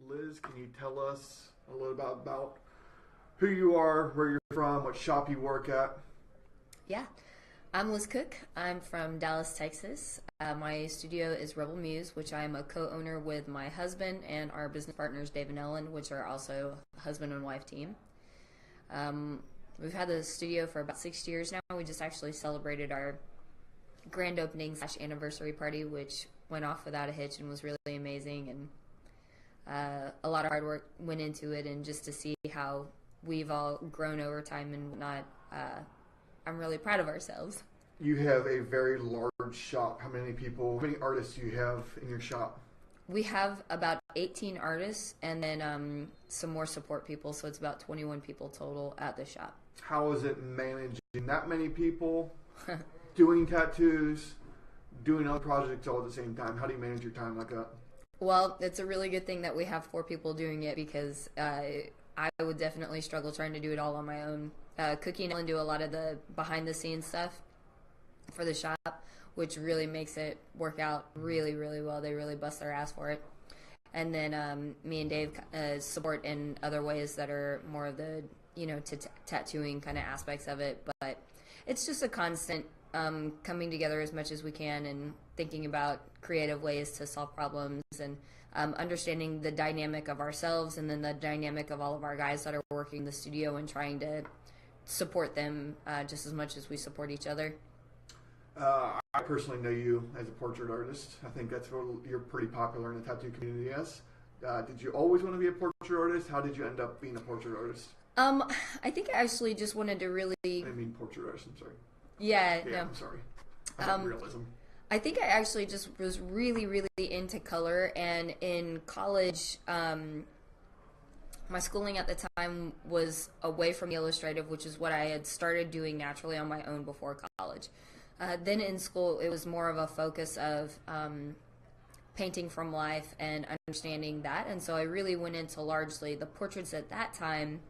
Liz, can you tell us a little about who you are, where you're from, what shop you work at? Yeah, I'm Liz Cook. I'm from Dallas, Texas. My studio is Rebel Muse, which I am a co-owner with my husband and our business partners, Dave and Ellen, which are also a husband and wife team. We've had the studio for about 6 years now. We just actually celebrated our grand opening / anniversary party, which went off without a hitch and was really amazing. And a lot of hard work went into it, and just to see how we've all grown over time and whatnot, I'm really proud of ourselves. You have a very large shop. How many artists do you have in your shop? We have about 18 artists and then some more support people, so it's about 21 people total at the shop. How is it managing that many people, doing tattoos, doing other projects all at the same time? How do you manage your time like that? Well, it's a really good thing that we have 4 people doing it, because I would definitely struggle trying to do it all on my own. Cookie and Ellen do a lot of the behind-the-scenes stuff for the shop, which really makes it work out really, really well. They really bust their ass for it. And then me and Dave support in other ways that are more of the, tattooing kind of aspects of it. But it's just a constant coming together as much as we can and thinking about creative ways to solve problems, and understanding the dynamic of ourselves and then the dynamic of all of our guys that are working in the studio, and trying to support them just as much as we support each other. I personally know you as a portrait artist. I think that's what you're pretty popular in the tattoo community as. Did you always want to be a portrait artist? How did you end up being a portrait artist? I think I actually just wanted to really... I mean portrait artist, I'm sorry. Yeah, no. I'm sorry. I meant realism. I think I actually just was really, really into color, and in college, my schooling at the time was away from the illustrative, which is what I had started doing naturally on my own before college. Then in school, it was more of a focus of painting from life and understanding that, and so I really went into largely the portraits at that time,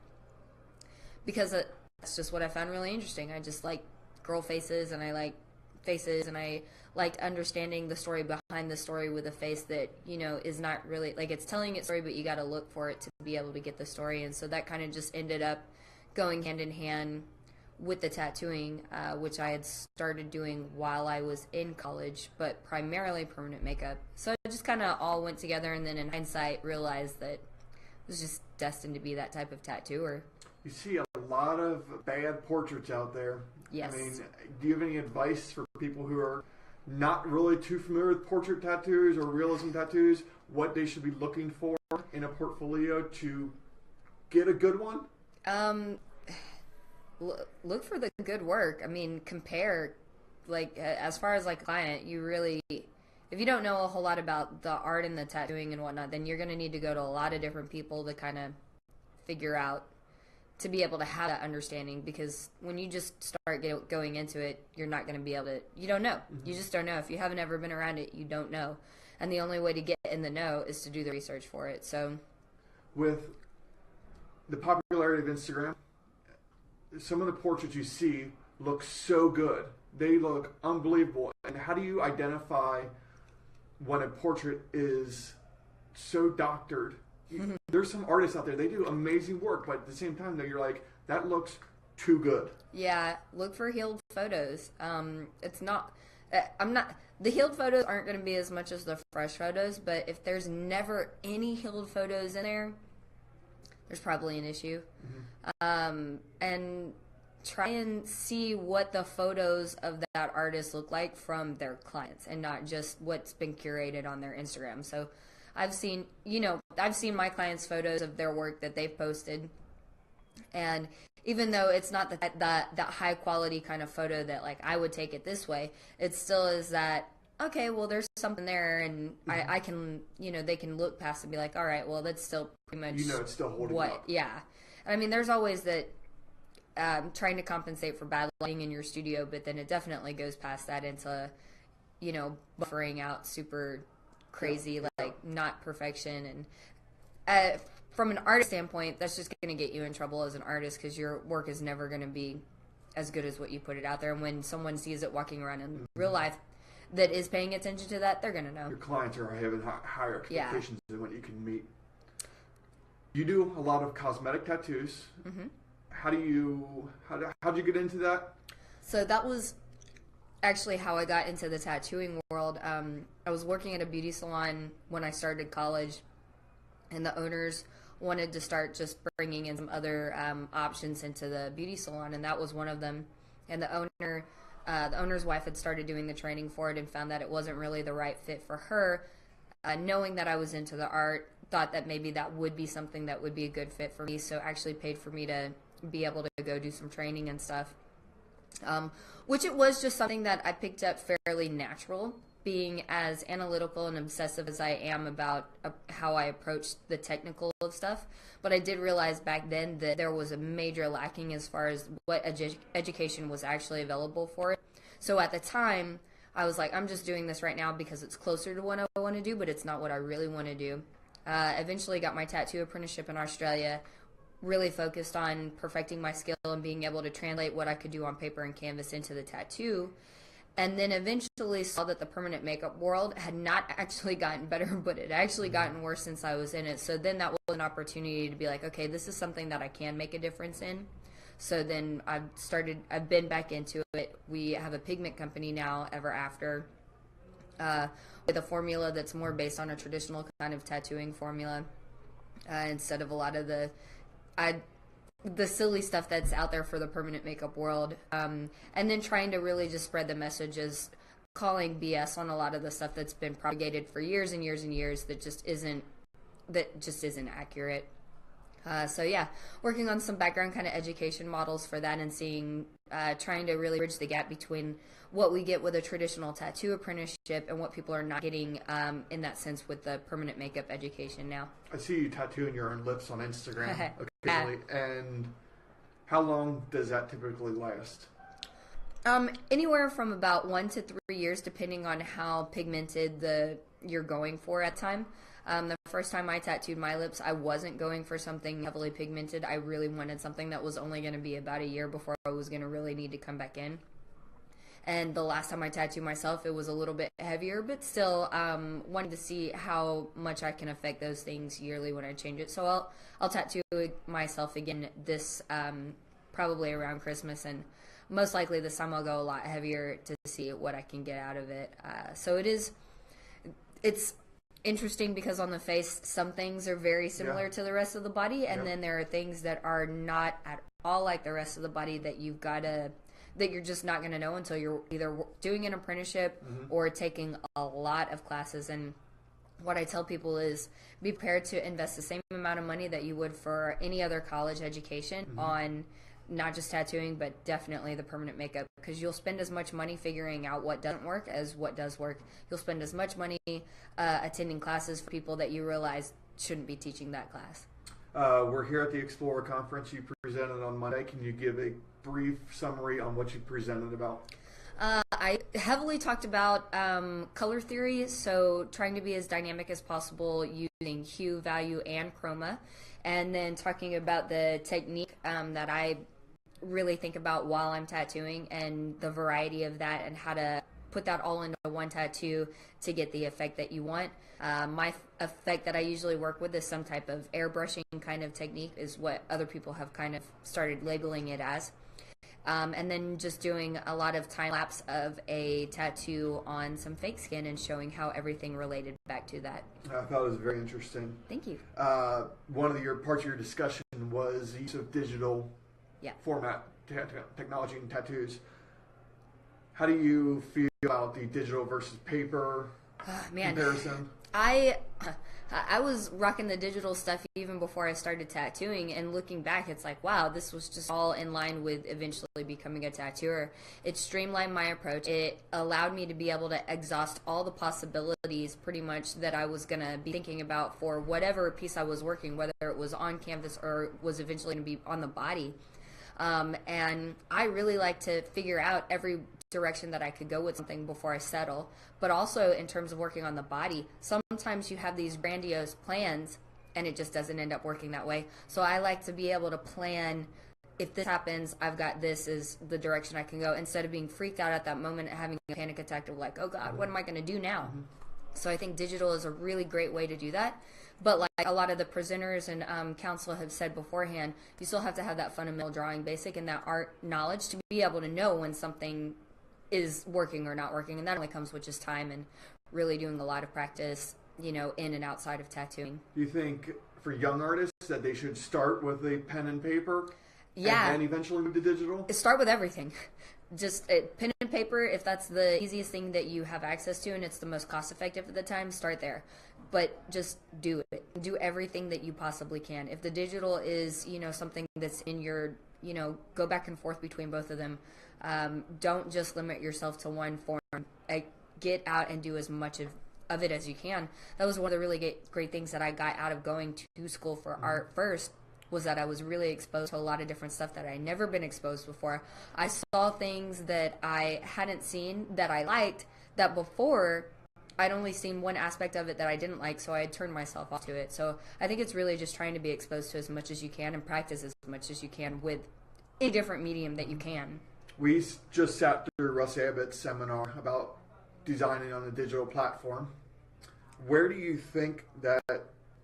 because that's just what I found really interesting. I just like girl faces, and I like faces, and I liked understanding the story behind the story with a face that, is not really, like, it's telling its story, but you got to look for it to be able to get the story. And so that kind of just ended up going hand in hand with the tattooing, which I had started doing while I was in college, but primarily permanent makeup. So it just kind of all went together, and then in hindsight realized that it was just destined to be that type of tattooer. You see a lot of bad portraits out there. Yes. I mean, do you have any advice for people who are not really too familiar with portrait tattoos or realism tattoos, what they should be looking for in a portfolio to get a good one? Look for the good work. I mean, compare, like, as far as like client, you really, if you don't know a whole lot about the art and the tattooing and whatnot, then you're going to need to go to a lot of different people to kind of figure out, to be able to have that understanding, because when you just start going into it, you're not going to be able to, you don't know. Mm-hmm. You just don't know. If you haven't ever been around it, you don't know. And the only way to get in the know is to do the research for it. So, with the popularity of Instagram, some of the portraits you see look so good. They look unbelievable. And how do you identify when a portrait is so doctored? There's some artists out there, they do amazing work, but at the same time, though, you're like, that looks too good. Yeah, look for healed photos. It's not, the healed photos aren't going to be as much as the fresh photos, but if there's never any healed photos in there, there's probably an issue. Mm-hmm. And try and see what the photos of that artist look like from their clients, and not just what's been curated on their Instagram. So I've seen my clients' photos of their work that they've posted, and even though it's not that high quality kind of photo that, like, I would take it this way, it still is that, okay, well, there's something there, and mm-hmm. I can, they can look past and be like, all right, well, that's still pretty much it's still holding up. Yeah. I mean, there's always that trying to compensate for bad lighting in your studio, but then it definitely goes past that into, buffering out super crazy, like, not perfection. And from an artist standpoint, that's just going to get you in trouble as an artist, because your work is never going to be as good as what you put it out there. And when someone sees it walking around in real life that is paying attention to that, they're going to know. Your clients are having higher expectations than what you can meet. You do a lot of cosmetic tattoos. Mm-hmm. How'd you get into that? So that was actually how I got into the tattooing world. I was working at a beauty salon when I started college, and the owners wanted to start just bringing in some other options into the beauty salon, and that was one of them. And the owner's wife had started doing the training for it and found that it wasn't really the right fit for her. Knowing that I was into the art, thought that maybe that would be something that would be a good fit for me, so actually paid for me to be able to go do some training and stuff. Which it was just something that I picked up fairly natural, being as analytical and obsessive as I am about how I approach the technical of stuff. But I did realize back then that there was a major lacking as far as what education was actually available for it. So at the time, I was like, I'm just doing this right now because it's closer to what I want to do, but it's not what I really want to do. Eventually got my tattoo apprenticeship in Australia, really focused on perfecting my skill and being able to translate what I could do on paper and canvas into the tattoo. And then eventually saw that the permanent makeup world had not actually gotten better, but it actually gotten worse since I was in it. So then that was an opportunity to be like, okay, this is something that I can make a difference in. So then I've been back into it. We have a pigment company now, Ever After, with a formula that's more based on a traditional kind of tattooing formula, instead of a lot of the silly stuff that's out there for the permanent makeup world. And then trying to really just spread the message as calling BS on a lot of the stuff that's been propagated for years and years and years that just isn't accurate. So yeah, working on some background kind of education models for that and trying to really bridge the gap between what we get with a traditional tattoo apprenticeship and what people are not getting in that sense with the permanent makeup education now. I see you tattooing your own lips on Instagram occasionally. And how long does that typically last? Anywhere from about 1 to 3 years, depending on how pigmented you're going for at the time. The first time I tattooed my lips, I wasn't going for something heavily pigmented. I really wanted something that was only going to be about a year before I was going to really need to come back in. And the last time I tattooed myself, it was a little bit heavier, but still wanting to see how much I can affect those things yearly when I change it. So I'll tattoo myself again this probably around Christmas, and most likely this time I'll go a lot heavier to see what I can get out of it. So it's interesting because on the face, some things are very similar to the rest of the body, and then there are things that are not at all like the rest of the body that you're just not going to know until you're either doing an apprenticeship or taking a lot of classes. And what I tell people is be prepared to invest the same amount of money that you would for any other college education on not just tattooing, but definitely the permanent makeup, because you'll spend as much money figuring out what doesn't work as what does work. You'll spend as much money attending classes for people that you realize shouldn't be teaching that class. We're here at the Explorer Conference. You presented on Monday. Can you give a brief summary on what you presented about? I heavily talked about color theory, so trying to be as dynamic as possible using hue, value, and chroma, and then talking about the technique that I really think about while I'm tattooing and the variety of that and how to put that all into one tattoo to get the effect that you want. My effect that I usually work with is some type of airbrushing kind of technique, is what other people have kind of started labeling it as. And then just doing a lot of time lapse of a tattoo on some fake skin and showing how everything related back to that. I thought it was very interesting. Thank you. One of your parts of your discussion was the use of digital format technology in tattoos. How do you feel about the digital versus paper comparison? I was rocking the digital stuff even before I started tattooing, and looking back, it's like, wow, this was just all in line with eventually becoming a tattooer. It streamlined my approach. It allowed me to be able to exhaust all the possibilities pretty much that I was going to be thinking about for whatever piece I was working, whether it was on canvas or was eventually going to be on the body. And I really like to figure out every direction that I could go with something before I settle. But also in terms of working on the body, sometimes you have these grandiose plans and it just doesn't end up working that way. So I like to be able to plan, if this happens, I've got this is the direction I can go, instead of being freaked out at that moment and having a panic attack of like, oh God, what am I going to do now? So I think digital is a really great way to do that. But like a lot of the presenters and council have said beforehand, you still have to have that fundamental drawing basic and that art knowledge to be able to know when something is working or not working. And that only comes with just time and really doing a lot of practice, in and outside of tattooing. Do you think for young artists that they should start with a pen and paper? Yeah. And then eventually move to digital? Start with everything. Just pen and paper, if that's the easiest thing that you have access to and it's the most cost effective at the time, start there. But just do it. Do everything that you possibly can. If the digital is, something that's in your, go back and forth between both of them. Don't just limit yourself to one form. Get out and do as much of it as you can. That was one of the really great things that I got out of going to school for art first, was that I was really exposed to a lot of different stuff that I'd never been exposed before. I saw things that I hadn't seen that I liked, that before I'd only seen one aspect of it that I didn't like, so I had turned myself off to it. So I think it's really just trying to be exposed to as much as you can and practice as much as you can with any different medium that you can. We just sat through Russ Abbott's seminar about designing on a digital platform. Where do you think that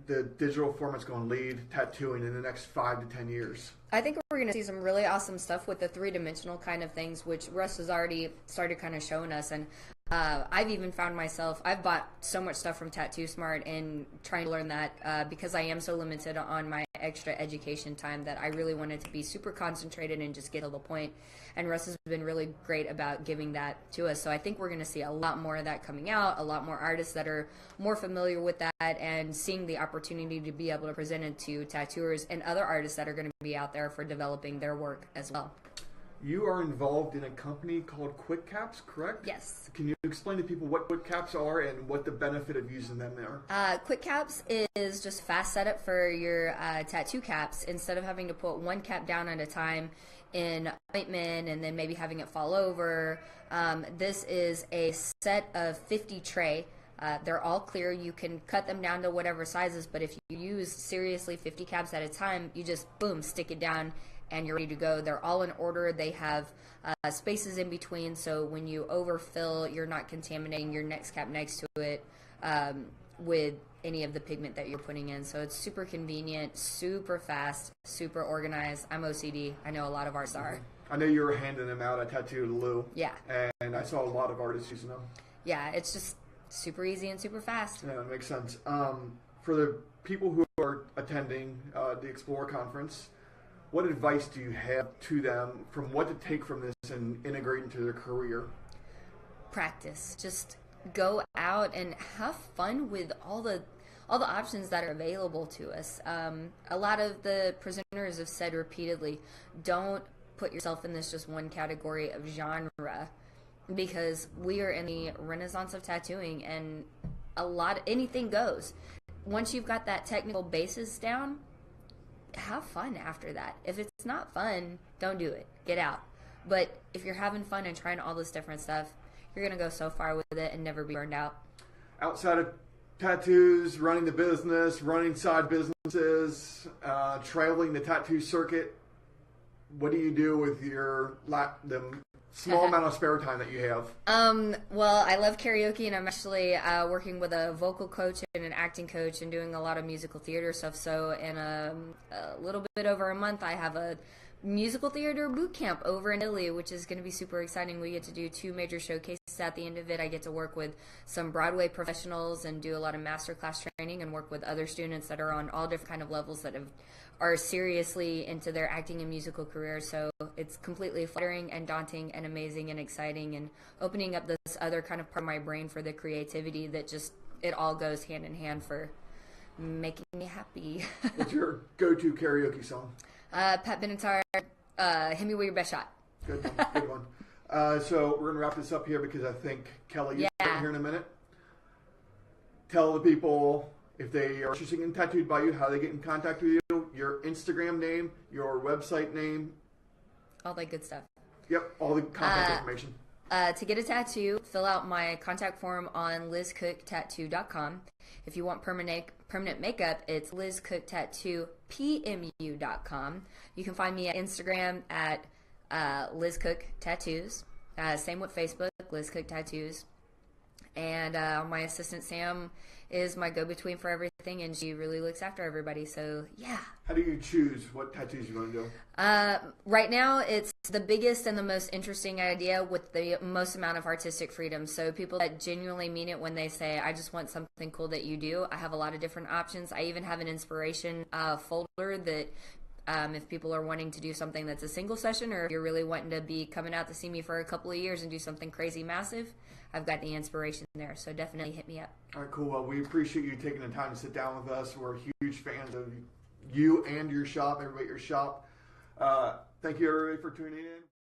the digital format's going to lead tattooing in the next 5 to 10 years? I think we're going to see some really awesome stuff with the three-dimensional kind of things, which Russ has already started kind of showing us. And I've even found myself, I've bought so much stuff from Tattoo Smart and trying to learn that because I am so limited on my extra education time that I really wanted to be super concentrated and just get to the point. And Russ has been really great about giving that to us. So I think we're going to see a lot more of that coming out, a lot more artists that are more familiar with that and seeing the opportunity to be able to present it to tattooers and other artists that are going to be out there for developing their work as well. You are involved in a company called Quick Caps, correct? Yes. Can you explain to people what Quick Caps are and what the benefit of using them are? Quick Caps is just fast setup for your tattoo caps. Instead of having to put one cap down at a time in ointment and then maybe having it fall over, this is a set of 50 tray. They're all clear. You can cut them down to whatever sizes, but if you use seriously 50 caps at a time, you just, boom, stick it down and you're ready to go. They're all in order. They have spaces in between, so when you overfill, you're not contaminating your next cap next to it with any of the pigment that you're putting in. So it's super convenient, super fast, super organized. I'm OCD. I know a lot of artists are. I know you were handing them out at Tattoo Lou. Yeah. And I saw a lot of artists using them. Yeah, it's just super easy and super fast. Yeah, that makes sense. For the people who are attending the Explore conference, what advice do you have to them from what to take from this and integrate into their career? Practice. Just go out and have fun with all the options that are available to us. A lot of the presenters have said repeatedly, don't put yourself in this just one category of genre, because we are in the renaissance of tattooing and anything goes. Once you've got that technical basis down, have fun after that. If it's not fun, don't do it. Get out. But if you're having fun and trying all this different stuff, you're going to go so far with it and never be burned out. Outside of tattoos, running the business, running side businesses, traveling the tattoo circuit, what do you do with the small amount of spare time that you have? Well, I love karaoke, and I'm actually working with a vocal coach and an acting coach and doing a lot of musical theater stuff. So in a little bit over a month, I have a musical theater boot camp over in Italy, which is going to be super exciting. We get to do 2 major showcases at the end of it. I get to work with some Broadway professionals and do a lot of masterclass training and work with other students that are on all different kind of levels that are seriously into their acting and musical career. So it's completely flattering and daunting and amazing and exciting and opening up this other kind of part of my brain for the creativity that just, it all goes hand in hand for making me happy. What's your go-to karaoke song? Pat Benatar, Hit Me With Your Best Shot. Good one. Good one. So we're going to wrap this up here because I think Kelly is here in a minute. Tell the people, if they are interested in Tattooed by You, how they get in contact with you, your Instagram name, your website name. All that good stuff. Yep, all the contact information. To get a tattoo, fill out my contact form on lizcooktattoo.com. If you want permanent makeup, it's lizcooktattoo.pmu.com. You can find me at Instagram at lizcooktattoos. Same with Facebook, lizcooktattoos. And my assistant Sam is my go-between for everything, and she really looks after everybody. So yeah. How do you choose what tattoos you want to do? Right now, it's the biggest and the most interesting idea with the most amount of artistic freedom. So people that genuinely mean it when they say, I just want something cool that you do. I have a lot of different options. I even have an inspiration folder that if people are wanting to do something that's a single session, or if you're really wanting to be coming out to see me for a couple of years and do something crazy massive, I've got the inspiration there. So definitely hit me up. All right, cool. Well, we appreciate you taking the time to sit down with us. We're huge fans of you and your shop, everybody at your shop. Thank you, everybody, for tuning in.